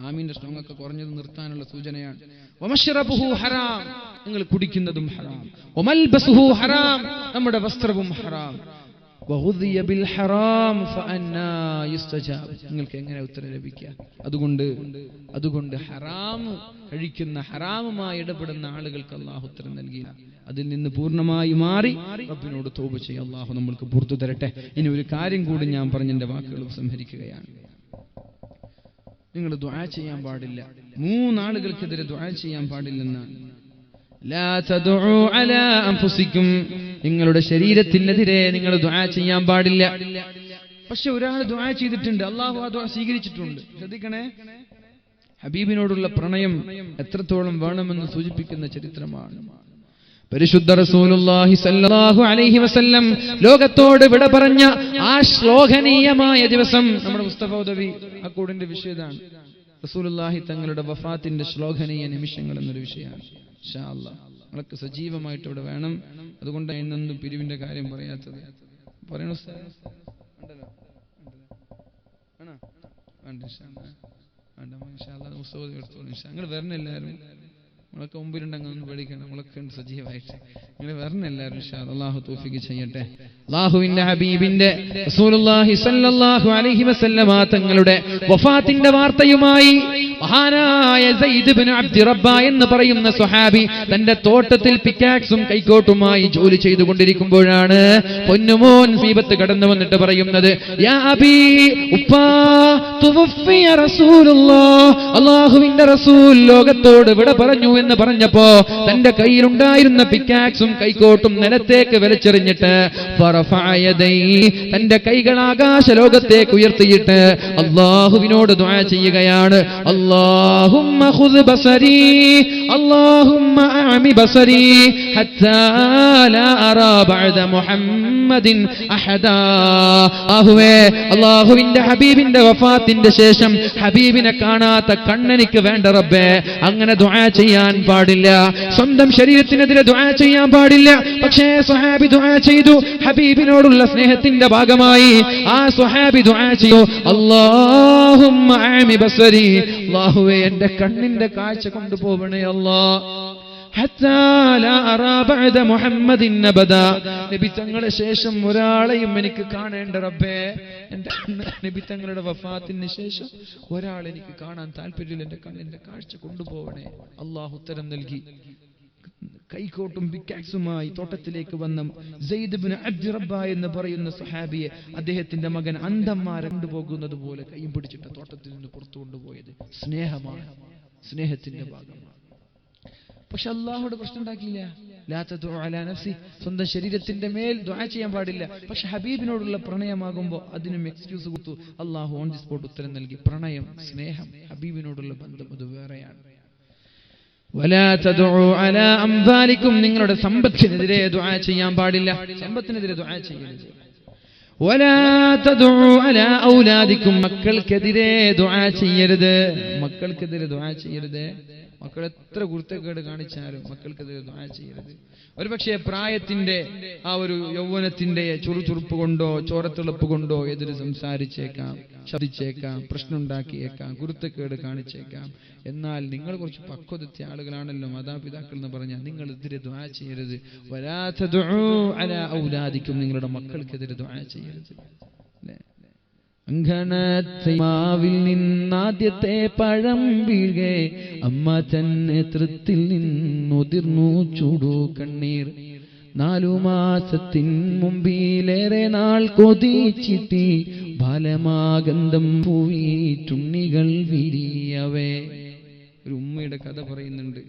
ആമീന്റെ സ്ട്രോങ്ങൊക്കെ കുറഞ്ഞത് നിർത്താനുള്ള സൂചനയാണ്. വമശ്റബുഹു ഹറാം, നിങ്ങൾ കുടിക്കുന്നതും ഹറാം. വമൽബസുഹു ഹറാം, നമ്മുടെ വസ്ത്രവും ഹറാം. വഗുദിയ ബിൽ ഹറാം ഫഅന്നാ യുസ്തജാബ്, നിങ്ങൾക്ക് എങ്ങനെ ഉത്തരം ലഭിക്കുക? അതുകൊണ്ട് ഹറാം കഴിക്കുന്ന, ഹറാമുമായി ഇടപെടുന്ന ആളുകൾക്ക് അള്ളാഹു ഉത്തരം നൽകിയില്ല. അതിൽ നിന്ന് പൂർണ്ണമായി മാറി റബ്ബിനോട് തൗബ ചെയ്യുക. അള്ളാഹു നമ്മൾക്ക് പുറത്തു തരട്ടെ. ഇനി ഒരു കാര്യം കൂടി ഞാൻ പറഞ്ഞെന്റെ വാക്കുകൾ സംഹരിക്കുകയാണ്. നിങ്ങൾ ദുആ ചെയ്യാൻ പാടില്ല. 3 ആളുകൾക്കെതിരെ ദുആ ചെയ്യാൻ പാടില്ലെന്നാണ്. ലാ തദ്ഉ അലാ അൻഫുസികും, നിങ്ങളുടെ ശരീരത്തിനെതിരെ നിങ്ങൾ ദുആ ചെയ്യാൻ പാടില്ല. പക്ഷെ ഒരാൾ ദുആ ചെയ്തിട്ടുണ്ട്, അല്ലാഹു ആ ദുആ സ്വീകരിച്ചിട്ടുണ്ട്. ശ്രദ്ധിക്കണേ, ഹബീബിനോടുള്ള പ്രണയം എത്രത്തോളം വേണമെന്ന് സൂചിപ്പിക്കുന്ന ചരിത്രമാണ്. പരിശുദ്ധ റസൂലുള്ളാഹി സ്വല്ലല്ലാഹു അലൈഹി വസല്ലം ലോകത്തോട് വിട പറഞ്ഞ ആ ശ്ലോകനീയമായ ദിവസം, നമ്മുടെ മുസ്തഫ ഉദവി ആ കൂടിന്റെ വിഷയമാണ്. റസൂലുള്ളാഹി തങ്ങളുടെ വഫാത്തിന്റെ ശ്ലോകനീയ നിമിഷങ്ങൾ എന്നൊരു വിഷയമാണ്. ഇൻഷാ അല്ലാഹ് നമ്മളൊക്കെ സജീവമായിട്ട് ഇവിടെ വേണം. അതുകൊണ്ട് ഇന്നൊന്നും പിരിവിന്റെ കാര്യം പറയാത്തത്. പറയണോ നിങ്ങൾ വരണം എല്ലാവരും. നമ്മളൊക്കെ മുമ്പിലുണ്ടെങ്കിൽ ഒന്ന് പേടിക്കണം. നമ്മളൊക്കെ സജീവമായിട്ട് നിങ്ങൾ വരണം എല്ലാവരും. അല്ലാഹു തൗഫീഖ് ചെയ്യട്ടെ. അല്ലാഹുവിന്റെ ഹബീബിന്റെ റസൂലുള്ളാഹി സ്വല്ലല്ലാഹു അലൈഹി വസല്ലമ തങ്ങളുടെ വഫാത്തിന്റെ വാർത്തയുമായി മഹാനായ സയ്യിദ് ഇബ്നു അബ്ദി റബ്ബ എന്ന് പറയുന്ന സ്വഹാബി തന്റെ തോട്ടത്തിൽ പിക്കാക്സും കൈക്കോട്ടുമായി ജോലി ചെയ്തുകൊണ്ടിരിക്കുമ്പോഴാണ് പൊന്നുമോൻ സമീപത്ത് കടന്നു വന്നിട്ട് പറയുന്നത്, യാ അബീ, ഉപ്പാ, തുവഫിയ റസൂലുള്ളാഹ്, അല്ലാഹുവിന്റെ റസൂൽ ലോകത്തോട് വിട പറഞ്ഞു എന്ന് പറഞ്ഞപ്പോ തന്റെ കയ്യിലുണ്ടായിരുന്ന പിക്കാക്സും കൈക്കോട്ടും നിലത്തേക്ക് വലിച്ചെറിഞ്ഞിട്ട് തന്റെ കൈകൾ ആകാശ ലോകത്തേക്ക് ഉയർത്തിയിട്ട് അല്ലാഹുവിനോട് ദുആ ചെയ്യുകയാണ്. അല്ലാഹുമ്മ ഖുദ് ബസരി, അല്ലാഹുമ്മ അഅമി ബസരി ഹത്താ ലാ അറാ ബഅദ മുഹമ്മദിൻ അഹദാ. അല്ലാഹുവിന്റെ ഹബീബിന്റെ വഫാത്തിന്റെ ശേഷം ഹബീബിനെ കാണാത്ത കണ്ണെനിക്ക് വേണ്ട റബ്ബേ. അങ്ങനെ ദുആ ചെയ്യാൻ പാടില്ല. സ്വന്തം ശരീരത്തിനെതിരെ ദുആ ചെയ്യാൻ പാടില്ല. പക്ഷേ സ്വഹാബി ദുആ ചെയ്തു. ഹബീബിനോടുള്ള സ്നേഹത്തിന്റെ ഭാഗമായി ആ സ്വഹാബി ദുആ ചെയ്തു, അല്ലാഹുമ്മ അഅമി ബസരി, അല്ലാഹുവേ എന്റെ കണ്ണിന്റെ കാഴ്ച കൊണ്ടുപോവണേ അല്ലാഹ്. ഹത്താ ലാ അറാ ബഅദ മുഹമ്മദിൻ അബദാ, നബി തങ്ങളുടെ ശേഷം ഒരാളെയും എനിക്ക് കാണേണ്ട റബ്ബേ. എന്റെ നബി തങ്ങളുടെ വഫാത്തിന് ശേഷം ഒരാൾ എനിക്ക് കാണാൻ താല്പര്യമില്ല, എന്റെ കണ്ണിന്റെ കാഴ്ച കൊണ്ടുപോവണേ. അല്ലാഹു ഉത്തരം നൽകി. കൈക്കോട്ടും പിക്കാക്സുമായി തോട്ടത്തിലേക്ക് വന്ന സയ്യിദ് ഇബ്നു അബ്ദി റബ്ബ എന്ന് പറയുന്ന സ്വഹാബിയെ അദ്ദേഹത്തിന്റെ മകൻ അന്ധന്മാരെ കൊണ്ടുപോകുന്നത് പോലെ കൈയും പിടിച്ചിട്ട് തോട്ടത്തിൽ നിന്ന് പുറത്തു കൊണ്ടുപോയത് സ്നേഹമാണ്, സ്നേഹത്തിന്റെ ഭാഗമാണ്. പക്ഷെ അല്ലാഹുവോട് പ്രശ്നം ഉണ്ടാക്കിയില്ല. ലാ തദഉ അലാ നഫ്സി, സ്വന്തം ശരീരത്തിന്റെ മേൽ ദുആ ചെയ്യാൻ പാടില്ല. പക്ഷെ ഹബീബിനോടുള്ള പ്രണയമാകുമ്പോൾ അതിനും എക്സ്ക്യൂസ് കൊടുത്തു. അള്ളാഹു ഓൺ ദി സ്പോട്ട് ഉത്തരം നൽകി. പ്രണയം, സ്നേഹം, ഹബീബിനോടുള്ള ബന്ധം അത് വേറെയാണ്. വലാ തദഉ അലാ അംവാലിക്കും, നിങ്ങളുടെ സമ്പത്തിനെതിരെ ദുആ ചെയ്യാൻ പാടില്ല. സമ്പത്തിനെതിരെ ദുആ ചെയ്യരുത്. വലാ തദഉ അലാ ഔലാദിക്കും, മക്കൾക്കെതിരെ ദുആ ചെയ്യരുത്. മക്കൾക്കെതിരെ ദുആ ചെയ്യരുത്. മക്കൾ എത്ര കുരുത്തക്കേട് കാണിച്ചാലും മക്കൾക്കെതിരെ ദുആ ചെയ്യരുത്. ഒരുപക്ഷെ പ്രായത്തിന്റെ ആ ഒരു യൗവനത്തിന്റെ ചുറുചുറുപ്പ് കൊണ്ടോ ചോരത്തിളപ്പ് കൊണ്ടോ എതിര് സംസാരിച്ചേക്കാം, ശബ്ദിച്ചേക്കാം, പ്രശ്നമുണ്ടാക്കിയേക്കാം, കുരുത്തക്കേട് കാണിച്ചേക്കാം. എന്നാൽ നിങ്ങൾ കുറച്ച് പക്വതെത്തിയ ആളുകളാണല്ലോ, മാതാപിതാക്കൾ എന്ന് പറഞ്ഞാൽ നിങ്ങൾ എതിരെ ദുആ ചെയ്യരുത്. വലാ തദഉ അലാ ഔലാദിക്കും, നിങ്ങളുടെ മക്കൾക്കെതിരെ ദുആ ചെയ്യരുത്. അങ്കണത്തൈമാവിൽ നിന്നാദ്യത്തെ പഴം വീഴെ അമ്മ നേതൃത്വത്തിൽ നിന്നുതിർന്നു ചൂടു കണ്ണീർ. 4 മാസത്തിൻ മുമ്പിലേറെ നാൾ കൊതിച്ചിട്ടി ബാലമാഗന്ധം പൂവിറ്റുണ്ണികൾ വിരിയവേ. ഒരു ഉമ്മയുടെ കഥ പറയുന്നുണ്ട്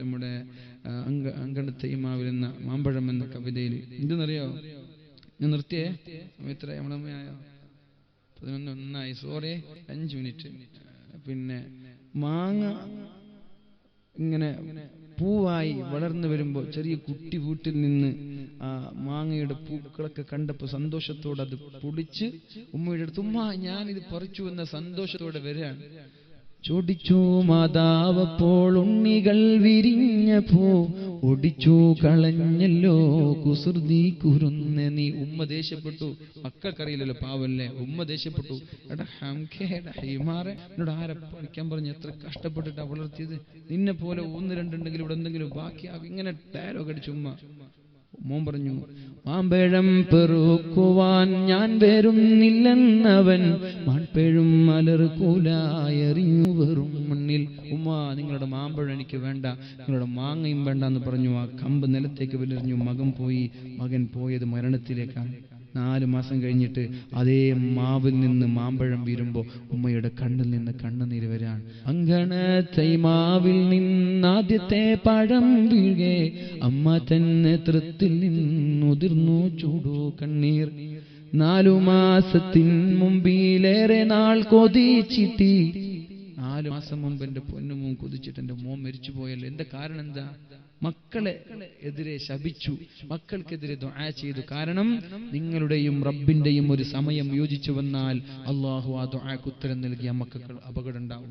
നമ്മുടെ അങ്കണത്തൈമാവിൽ എന്ന മാമ്പഴം എന്ന കവിതയിൽ. എന്തെന്നറിയോ? ഞാൻ നിർത്തിയേ, എത്ര നമ്മളമ്മയായോ? 11 സോറി 5 മിനിറ്റ്. പിന്നെ മാങ്ങ ഇങ്ങനെ പൂവായി വളർന്നു വരുമ്പോൾ ചെറിയ കുട്ടി വീട്ടിൽ നിന്ന് ആ മാങ്ങയുടെ പൂക്കളൊക്കെ കണ്ടപ്പോൾ സന്തോഷത്തോടെ അത് പൊടിച്ച് ഉമ്മയുടെ അടുത്ത്, ഉമ്മ ഞാനിത് പറിച്ചു എന്ന സന്തോഷത്തോടെ വരികയാണ്. ചോദിച്ചു മാതാവപ്പോൾ ഉണ്ണികൾ വിരിഞ്ഞപ്പോ ഒടിച്ചു കളഞ്ഞല്ലോ കുസൃതി കുരുന്ന നീ. ഉമ്മ ദേഷ്യപ്പെട്ടു. മക്കൾക്കറിയില്ലല്ലോ, പാവല്ലേ. ഉമ്മ ദേഷ്യപ്പെട്ടു. എടാ ഹംഖേടാ ഹിമാറെ, എന്നോട് ആരെ പഠിക്കാൻ പറഞ്ഞു? എത്ര കഷ്ടപ്പെട്ടിട്ടാ വളർത്തിയത്. നിന്നെ പോലെ 1-2 ഉണ്ടെങ്കിലും ഇവിടെ എന്തെങ്കിലും ബാക്കിയാകും. ഇങ്ങനെ ഡയലോഗ് അടിച്ചു ഉമ്മ. മോൻ പറഞ്ഞു, മാമ്പഴം പെറുക്കുവാൻ ഞാൻ വരുന്നില്ലെന്നവൻ മാൺപേഴും മലർക്കൂലായെറിഞ്ഞു വെറും മണ്ണിൽ. ഉമ്മ, നിങ്ങളുടെ മാമ്പഴം എനിക്ക് വേണ്ട, നിങ്ങളുടെ മാങ്ങയും വേണ്ട എന്ന് പറഞ്ഞു. ആ കമ്പ് നിലത്തേക്ക് വലിയെറിഞ്ഞു. മകൻ പോയത് മരണത്തിലേക്കാണ്. 4 മാസം കഴിഞ്ഞിട്ട് അതേ മാവിൽ നിന്ന് മാമ്പഴം വീരുമ്പോൾ ഉമ്മയുടെ കണ്ണിൽ നിന്ന് കണ്ണുനീര് വരാണ്. അങ്കണത്തൈമാവിൽ നിന്നാദ്യത്തെ പഴം വീഴെ അമ്മ നേതൃത്വത്തിൽ നിന്നുതിർന്നു ചൂടു കണ്ണീർ. 4 മാസത്തിൻ മുമ്പിലേറെ നാൾ കൊതിച്ചിട്ടി. 4 മാസം മുമ്പ് എന്റെ പൊന്നുമോൻ കൊതിച്ചിട്ട് എന്റെ മോൻ മരിച്ചു പോയല്ലോ. എന്റെ കാരണം എന്താ? മക്കളെ എതിരെ ശപിച്ചു, മക്കൾക്കെതിരെ ദുആ ചെയ്തു. കാരണം നിങ്ങളുടെയും റബ്ബിന്റെയും ഒരു സമയം യോജിച്ചു വന്നാൽ അള്ളാഹു ആ ദുആക്ക് ഉത്തരം നൽകിയ മക്കൾക്ക് അപകടം ഉണ്ടാവും.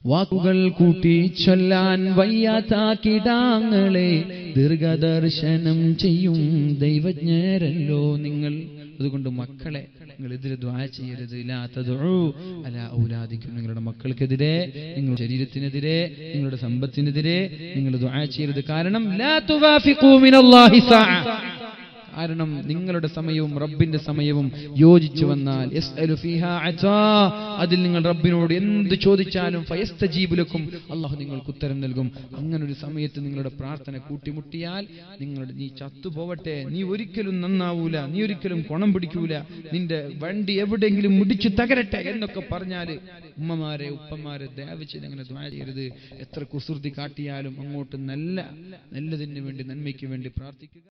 വാക്കുകൾ കൂട്ടി ചൊല്ലാൻ വയ്യാത്ത കിടാങ്ങളെ ദീർഘദർശനം ചെയ്യും ദൈവജ്ഞരല്ലോ നിങ്ങൾ. അതുകൊണ്ട് മക്കളെ നിങ്ങൾ എതിരെ ദുആ ചെയ്യരുത്. ലാ തദഉ അലാ ഔലാദിക്കും, നിങ്ങളുടെ മക്കൾക്കെതിരെ, നിങ്ങളുടെ ശരീരത്തിനെതിരെ, നിങ്ങളുടെ സമ്പത്തിനെതിരെ നിങ്ങൾ ദുആ ചെയ്യരുത്. കാരണം ലാ തുവാഫിഖൂ മിനല്ലാഹി സഅ, കാരണം നിങ്ങളുടെ സമയവും റബ്ബിന്റെ സമയവും യോജിച്ചു വന്നാൽ യസ്അലു ഫീഹാ അതാ, അതിൽ നിങ്ങൾ റബ്ബിനോട് എന്ത് ചോദിച്ചാലും ഫയസ്തജീബു ലക്കും, അല്ലാഹു നിങ്ങൾക്ക് ഉത്തരം നൽകും. അങ്ങനെ ഒരു സമയത്ത് നിങ്ങളുടെ പ്രാർത്ഥന കൂട്ടിമുട്ടിയാൽ നീ ചത്തുപോവട്ടെ, നീ ഒരിക്കലും നന്നാവൂല, നീ ഒരിക്കലും കുണം പിടിക്കൂല, നിന്റെ വണ്ടി എവിടെയെങ്കിലും മുടിച്ചു തകരട്ടെ എന്നൊക്കെ പറഞ്ഞാല് ഉമ്മമാരെ ഉപ്പമാരെ ദയവ് ചെയ്ത് അങ്ങനെ ദുആ ചെയ്യരുത്. എത്ര കുസൃതി കാട്ടിയാലും അങ്ങോട്ട് നല്ലതിന് വേണ്ടി, നന്മയ്ക്ക് വേണ്ടി പ്രാർത്ഥിക്കുക.